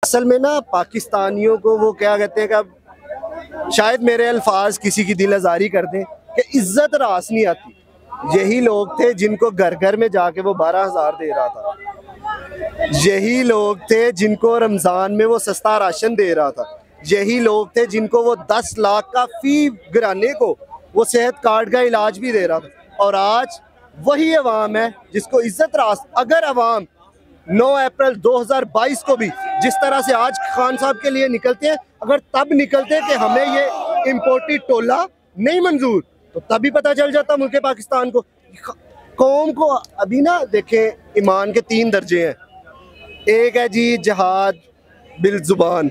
असल में ना पाकिस्तानियों को वो क्या कहते हैं कि अब शायद मेरे अल्फाज किसी की दिल आज़ारी कर दें कि इज्जत रास नहीं आती। यही लोग थे जिनको घर घर में जाके वो 12,000 दे रहा था, यही लोग थे जिनको रमज़ान में वो सस्ता राशन दे रहा था, यही लोग थे जिनको वो 10 लाख का फी घराने को वो सेहत कार्ड का इलाज भी दे रहा था। और आज वही अवाम है जिसको इज्जत रास, अगर अवाम 9 अप्रैल 2022 को भी जिस तरह से आज खान साहब के लिए निकलते हैं, अगर तब निकलते कि हमें ये इम्पोर्टेड टोला नहीं मंजूर, तो तभी पता चल जाता मुल्क पाकिस्तान को, कौम को। अभी ना देखें, ईमान के 3 दर्जे हैं। एक है जी जहाद बिल जुबान,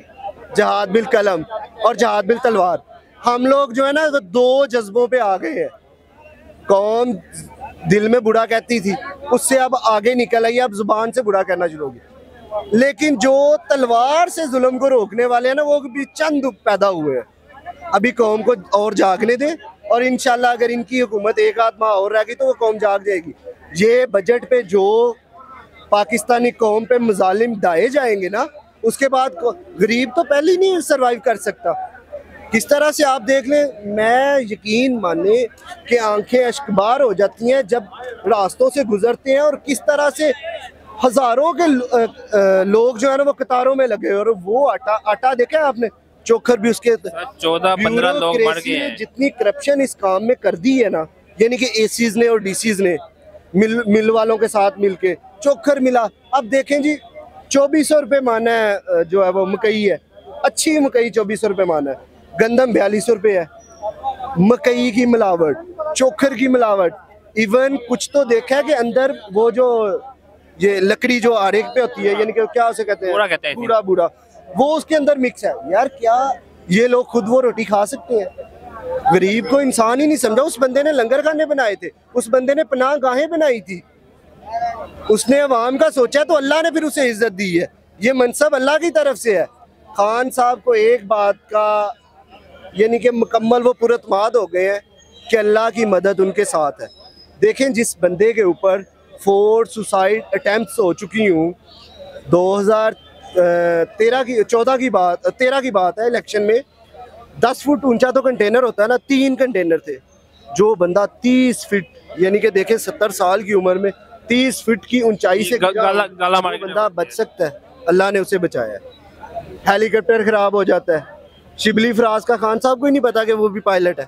जहाद बिल कलम और जहाद बिल तलवार। हम लोग जो है ना 2 जज्बों पे आ गए हैं। कौम दिल में बुरा कहती थी, उससे अब आगे निकल आई, अब जुबान से बुरा कहना शुरू हो गया। लेकिन जो तलवार से जुल्म को रोकने वाले हैं ना, वो भी चंद पैदा हुए हैं। अभी कौम को और जागने दें, और इंशाल्लाह अगर इनकी हुकूमत एक आध माह और रह गई तो वो कौम जाग जाएगी। ये बजट पे जो पाकिस्तानी कौम पे मजालिम ढाए जाएंगे ना, उसके बाद गरीब तो पहले ही नहीं सर्वाइव कर सकता। किस तरह से आप देख लें, मैं यकीन माने कि आंखें अश्कबार हो जाती हैं जब रास्तों से गुजरते हैं, और किस तरह से हजारों के लोग जो है ना वो कतारों में लगे। और वो आटा देखा है आपने, चोखर भी उसके 14-15 लोग मर गए हैं। जितनी करप्शन इस काम में कर दी है ना, यानी कि एसीज ने और डीसीज ने मिल वालों के साथ मिलके चोखर मिला। अब देखें जी, 2400 रुपये माना है जो है वो मकई है, अच्छी मकई 2400 रुपये माना है, गंदम 4200 रुपये है। मकई की मिलावट, चोखर की मिलावट, इवन कुछ तो देखा है कि अंदर वो जो ये लकड़ी जो आरेख पे होती है, यानी कि क्या उसे कहते हैं, बूढ़ा वो उसके अंदर मिक्स है। यार क्या ये लोग खुद वो रोटी खा सकते हैं? गरीब को इंसान ही नहीं समझा। उस बंदे ने लंगर खाने बनाए थे, उस बंदे ने पनाह गाहें बनाई थी, उसने अवाम का सोचा तो अल्लाह ने फिर उसे इज्जत दी है। ये मनसब अल्लाह की तरफ से है। खान साहब को एक बात का यानी कि मुकम्मल वो पुरतमाद हो गए हैं कि अल्लाह की मदद उनके साथ है। देखें, जिस बंदे के ऊपर 4 सुसाइड अटैम्प्ट्स हो चुकी हूँ, 2013 की बात है, इलेक्शन में 10 फुट ऊंचा तो कंटेनर होता है ना, 3 कंटेनर थे। जो बंदा 30 फीट यानी कि देखें 70 साल की उम्र में 30 फीट की ऊंचाई से गाला मार बंदा बच सकता है, अल्लाह ने उसे बचाया है। हेलीकॉप्टर खराब हो जाता है, शिबली फराज का खान साहब को ही नहीं पता कि वो भी पायलट है,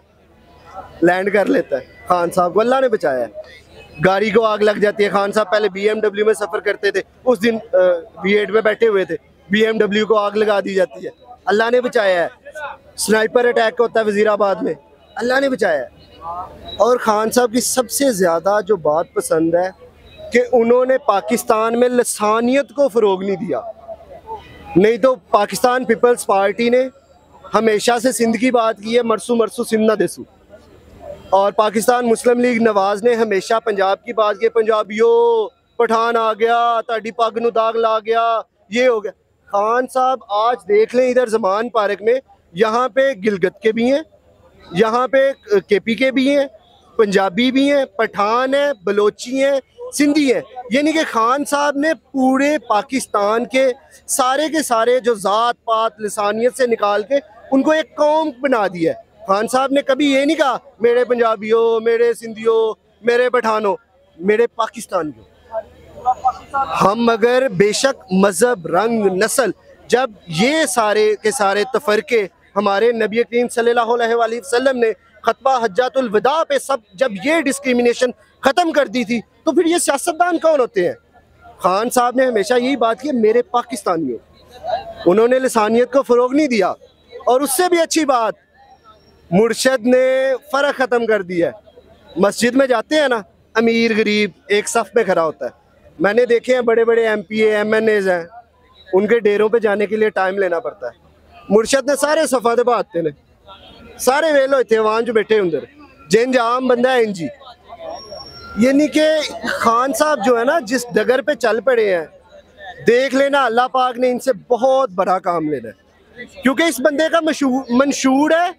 लैंड कर लेता है। खान साहब को अल्लाह ने बचाया है। गाड़ी को आग लग जाती है, खान साहब पहले BMW में सफ़र करते थे, उस दिन V8 में बैठे हुए थे, BMW को आग लगा दी जाती है, अल्लाह ने बचाया है। स्नाइपर अटैक होता है वजीराबाद में, अल्लाह ने बचाया है। और खान साहब की सबसे ज़्यादा जो बात पसंद है कि उन्होंने पाकिस्तान में लसानियत को फ़रोग नहीं दिया। नहीं तो पाकिस्तान पीपल्स पार्टी ने हमेशा से सिंध की बात की है, मरसू मरसू सिंध ना देसू। और पाकिस्तान मुस्लिम लीग नवाज ने हमेशा पंजाब की बात की, पंजाबियों पठान आ गया, ताड़ी पग नू दाग ला गया, ये हो गया। खान साहब आज देख लें, इधर जमान पार्क में यहाँ पे गिलगित के भी हैं, यहाँ पे KP के भी हैं, पंजाबी भी हैं, पठान हैं, बलोची हैं, सिंधी हैं। यानी कि खान साहब ने पूरे पाकिस्तान के सारे जो ज़ात पात लिसानियत से निकाल के उनको एक कौम बना दिया है। खान साहब ने कभी ये नहीं कहा मेरे पंजाबियों, मेरे सिंधियों, मेरे पठानों, मेरे पाकिस्तानियों। हम अगर बेशक मज़हब, रंग, नस्ल, जब ये सारे के सारे तफरके हमारे नबी करीम सल्लल्लाहु अलैहि वसल्लम ने खतबा हज्जातुल वदा पे सब जब ये डिस्क्रिमिनेशन ख़त्म कर दी थी, तो फिर ये सियासतदान कौन होते हैं? खान साहब ने हमेशा यही बात की, मेरे पाकिस्तानियों। उन्होंने लिसानियत को फ़रोग नहीं दिया। और उससे भी अच्छी बात, मुर्शद ने फ़र्क ख़त्म कर दिया है। मस्जिद में जाते हैं ना, अमीर गरीब एक सफ़ में खड़ा होता है। मैंने देखे हैं बड़े बड़े MPA MNAs हैं, उनके डेरों पे जाने के लिए टाइम लेना पड़ता है। मुर्शद ने सारे सफ़ा दे बाते ने सारे वेल होते हैं वहाँ जो बैठे अंदर, जिन आम बंदा है इंजी। यानी कि खान साहब जो है ना, जिस डगर पे चल पड़े हैं, देख लेना अल्लाह पाक ने इनसे बहुत बड़ा काम लेना है। क्योंकि इस बंदे का मंशूर है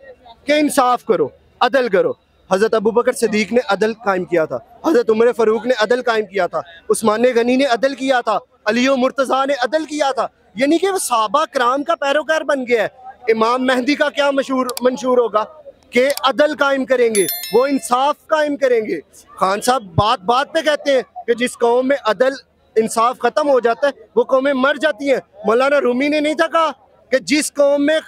कि इंसाफ करो, अदल करो। हज़रत अबू बकर सिद्दीक ने अदल कायम किया था, हज़रत उमर फ़ारूक ने अदल कायम किया था, उस्मान गनी ने अदल किया था, अली मुर्तज़ा ने अदल किया था। यानी कि वो सहाबा कराम का पैरोकार बन गया है। इमाम मेहदी का क्या मंशूर होगा कि अदल कायम करेंगे, वो इंसाफ कायम करेंगे। खान साहब बात बात पे कहते हैं कि जिस कौम में अदल इंसाफ खत्म हो जाता है वो कौमें मर जाती हैं। मौलाना रूमी ने नहीं था कहा कि जिस कौम में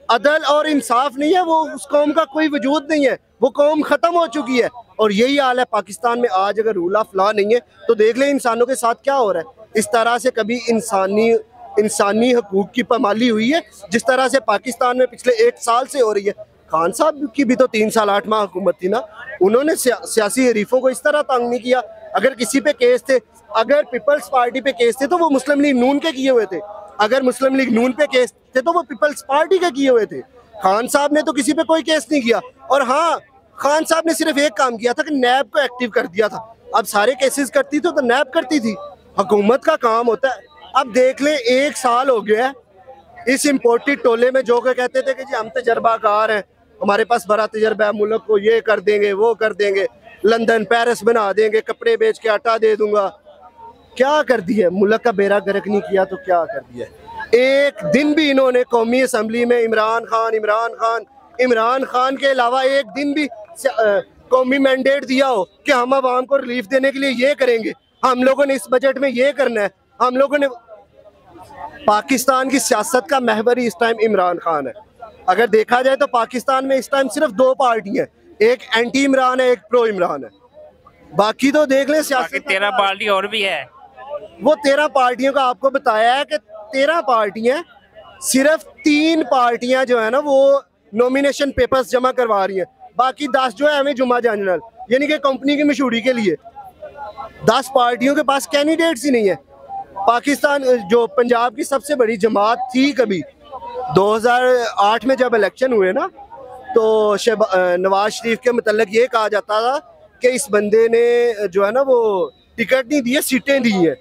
अदल और इंसाफ नहीं है वो उस कौम का कोई वजूद नहीं है, वो कौम खत्म हो चुकी है। और यही हाल है पाकिस्तान में आज। अगर रूल ऑफ लॉ नहीं है तो देख ले इंसानों के साथ क्या हो रहा है। इस तरह से कभी इंसानी हकूक की पामाली हुई है जिस तरह से पाकिस्तान में पिछले 1 साल से हो रही है। खान साहब की भी तो 3 साल 8 माह हुकूमत थी ना, उन्होंने सियासी हरीफों को इस तरह तंग नहीं किया। अगर किसी पे केस थे, अगर पीपल्स पार्टी पे केस थे तो वो मुस्लिम लीग नून के किए हुए थे, अगर मुस्लिम लीग नून पे केस थे तो वो पीपल्स पार्टी के किए हुए थे। खान साहब ने तो किसी पे कोई केस नहीं किया। और हाँ, खान साहब ने सिर्फ एक काम किया था कि नैब को एक्टिव कर दिया था। अब सारे केसेस करती तो नैब करती थी, हुकूमत का काम होता है। अब देख ले 1 साल हो गया है इस इम्पोर्टेड टोले में जो कहते थे कि जी हम तजर्बाकार हैं, हमारे पास बड़ा तजर्बा है, मुल्क को ये कर देंगे वो कर देंगे, लंदन पेरिस बना देंगे, कपड़े बेच के आटा दे दूंगा। क्या कर दिया, मुल्क का बेड़ा गर्क नहीं किया तो क्या कर दिया। एक दिन भी इन्होंने कौमी असम्बली में इमरान खान के अलावा एक दिन भी कौमी मैंडेट दिया हो कि हम आवाम को रिलीफ देने के लिए ये करेंगे, हम लोगों ने इस बजट में ये करना है, हम लोगों ने। पाकिस्तान की सियासत का महवर ही इस टाइम इमरान खान है। अगर देखा जाए तो पाकिस्तान में इस टाइम सिर्फ 2 पार्टियां हैं, एक एंटी इमरान है, एक प्रो इमरान है। बाकी तो देख ले सियासत 13 पार्टी और भी है। वो 13 पार्टियों का आपको बताया है कि 13 पार्टियां, सिर्फ 3 पार्टियां जो है ना वो नॉमिनेशन पेपर्स जमा करवा रही हैं, बाकी 10 जो है हमें जुमा जनरल यानी कि कंपनी की मशहूरी के लिए। 10 पार्टियों के पास कैंडिडेट्स ही नहीं है। पाकिस्तान जो पंजाब की सबसे बड़ी जमात थी, कभी 2008 में जब इलेक्शन हुए ना तो नवाज शरीफ के मतलब ये कहा जाता था कि इस बंदे ने जो है ना वो टिकट नहीं दिए, सीटें दी हैं।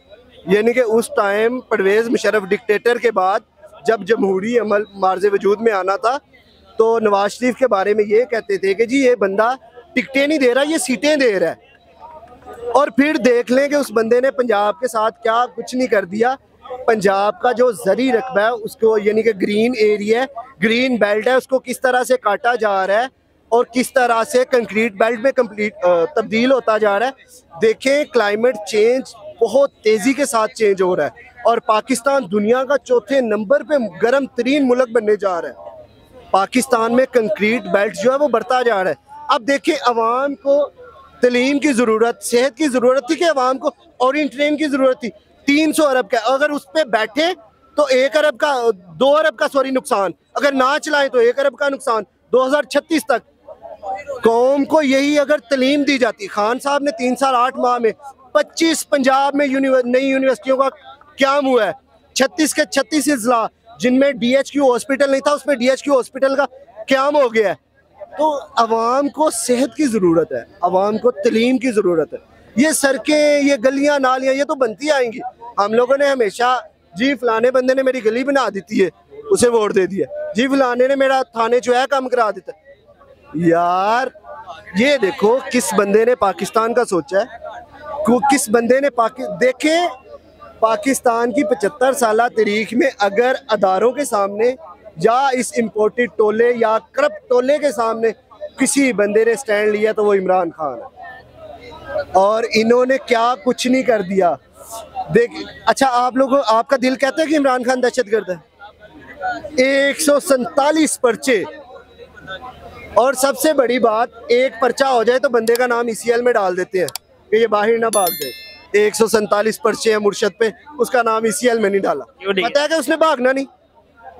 यानी कि उस टाइम परवेज़ मुशर्रफ डिक्टेटर के बाद जब जमहूरी अमल मार्ज़े वजूद में आना था तो नवाज शरीफ के बारे में ये कहते थे कि जी ये बंदा टिकटें नहीं दे रहा, ये सीटें दे रहा है। और फिर देख लें कि उस बंदे ने पंजाब के साथ क्या कुछ नहीं कर दिया। पंजाब का जो ज़री रकबा है उसको, यानी कि ग्रीन एरिया है, ग्रीन बेल्ट है, उसको किस तरह से काटा जा रहा है और किस तरह से कंक्रीट बेल्ट में तब्दील होता जा रहा है। देखें, क्लाइमेट चेंज बहुत तेज़ी के साथ चेंज हो रहा है और पाकिस्तान दुनिया का 4थे नंबर पे गर्म तरीन मुल्क बनने जा रहा है। पाकिस्तान में कंक्रीट बेल्ट जो है वो बढ़ता जा रहा है। अब देखिए, अवाम को तलीम की ज़रूरत, सेहत की ज़रूरत थी कि अवाम को ओरिएंट ट्रेन की ज़रूरत थी। 300 अरब का, अगर उस पर बैठे तो 1 अरब का, 2 अरब का नुकसान, अगर ना चलाएं तो 1 अरब का नुकसान 2036 तक। कौम को यही अगर तलीम दी जाती, खान साहब ने 3 साल 8 माह में 25 पंजाब में नई यूनिवर्सिटियों का क्याम हुआ है। 36 के 36 अजला जिनमें DHQ हॉस्पिटल नहीं था उसमें DHQ हॉस्पिटल का क्याम हो गया है। तो अवाम को सेहत की ज़रूरत है, अवाम को तलीम की ज़रूरत है। ये सड़कें, ये गलियां नालियां ये तो बनती आएंगी। हम लोगों ने हमेशा जी फलाने बंदे ने मेरी गली बना दी है उसे वोट दे दिया, जी फलाने ने मेरा थाने जो है काम करा देता। यार ये देखो किस बंदे ने पाकिस्तान का सोचा है, किस बंदे ने देखे पाकिस्तान की 75 साल तारीख में अगर अदारों के सामने या इस इम्पोर्टेड टोले या करप्ट टोले के सामने किसी बंदे ने स्टैंड लिया तो वो इमरान खान है। और इन्होंने क्या कुछ नहीं कर दिया। देख, अच्छा आप लोगों, आपका दिल कहता है कि इमरान खान दहशतगर्द है। 147 पर्चे, और सबसे बड़ी बात, एक पर्चा हो जाए तो बंदे का नाम ECL में डाल देते हैं कि ये बाहर ना भाग जाए। 147 पर्चे हैं मुर्शद पे, उसका नाम ECL में नहीं डाला। पता है कि उसने भागना नहीं,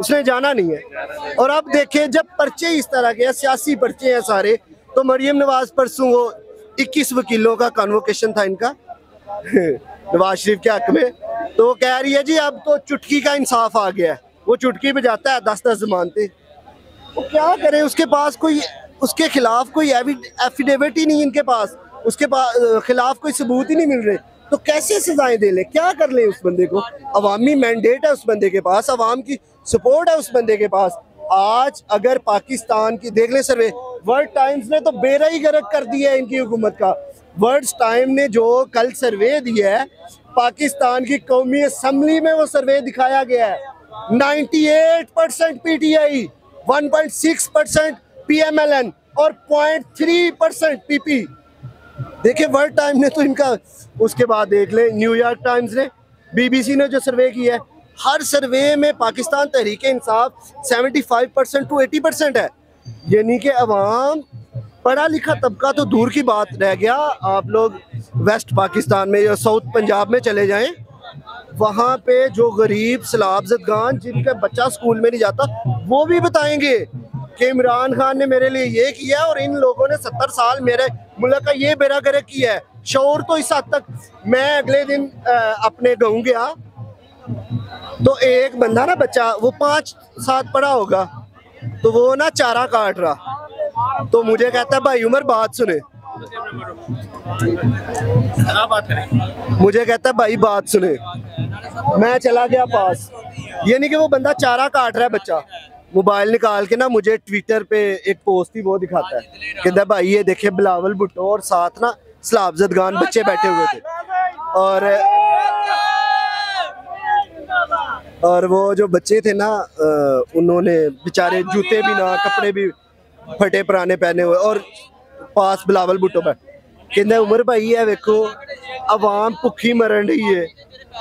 उसने जाना नहीं है। और अब देखें, जब पर्चे इस तरह के सियासी पर्चे हैं सारे, तो मरियम नवाज परसों वो 21 वकीलों का कन्वोकेशन था इनका नवाज शरीफ के हक में, तो वो कह रही है जी अब तो चुटकी का इंसाफ आ गया है। वो चुटकी बजाता है 10-10 जमानते। वो क्या करे, उसके पास कोई, उसके खिलाफ कोई एफिडेविट ही नहीं इनके पास, उसके खिलाफ कोई सबूत ही नहीं मिल रहे, तो कैसे सजाएं दे ले, क्या कर ले उस बंदे को। अवामी मैंडेट है उस बंदे के पास, अवाम की सपोर्ट है उस बंदे के पास। आज अगर पाकिस्तान की देख ले सर्वे, वर्ल्ड टाइम्स ने तो बेड़ा ही गर्क कर दिया है इनकी हुकूमत का। वर्ल्ड टाइम ने जो कल सर्वे दिया है पाकिस्तान की कौमी असम्बली में वो सर्वे दिखाया गया है। 98% PTI, 1.6% PMLN और 0.3% PP। देखिए वर्ल्ड टाइम ने तो इनका, उसके बाद देख ले न्यूयॉर्क टाइम्स ने, BBC ने जो सर्वे किया है, हर सर्वे में पाकिस्तान तहरीक इंसाफ 75% to 80% है। यानी कि अवाम, पढ़ा लिखा तबका तो दूर की बात रह गया। आप लोग वेस्ट पाकिस्तान में या साउथ पंजाब में चले जाएं, वहाँ पे जो गरीब सलाब ज़दगान जिनका बच्चा स्कूल में नहीं जाता, वो भी बताएंगे कि इमरान खान ने मेरे लिए ये किया और इन लोगों ने 70 साल मेरे मुल्क का ये बेड़ा गर्क किया है। शऊर तो इस हद तक, मैं अगले दिन अपने गाँव गया तो एक बंदा ना, बच्चा वो 5-7 पढ़ा होगा, तो वो ना चारा काट रहा, तो मुझे कहता है भाई उमर बात सुने, मुझे कहता है भाई बात सुने। मैं चला गया पास, यानी कि वो बंदा चारा काट रहा है, बच्चा मोबाइल निकाल के ना मुझे ट्विटर पे एक पोस्ट थी वो दिखाता है, कहता है भाई ये देखे बिलावल भुट्टो और साथ ना सलाब ज़दगान बच्चे बैठे हुए थे, और वो जो बच्चे थे ना उन्होंने बेचारे जूते भी ना, कपड़े भी फटे पुराने पहने हुए, और पास बिलावल भुट्टो पर कहते उमर भाई है वेखो अवाम भुखी मरन रही है,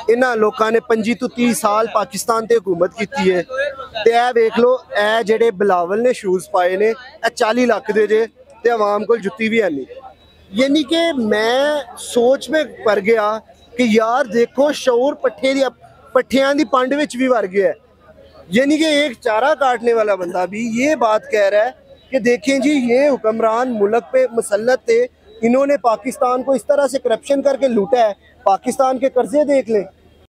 इन्होंने लोगों ने 25 to 30 साल पाकिस्तान ते हुकूमत की है, ते ऐ वेख लो ऐ जेडे बिलावल ने शूज़ पाए ने 40 लाख दे जे, ते अवाम को जुत्ती भी है नहीं। यानी कि मैं सोच में पड़ गया कि यार देखो शऊर पट्ठियां दी पंड विच भी भर गया है। यानी कि एक चारा काटने वाला बंदा भी ये बात कह रहा है कि देखें जी ये हुक्मरान मुल्क पे मुसल्लत थे, इन्होंने पाकिस्तान को इस तरह से करप्शन करके लूटा है, पाकिस्तान के कर्जे देख लें,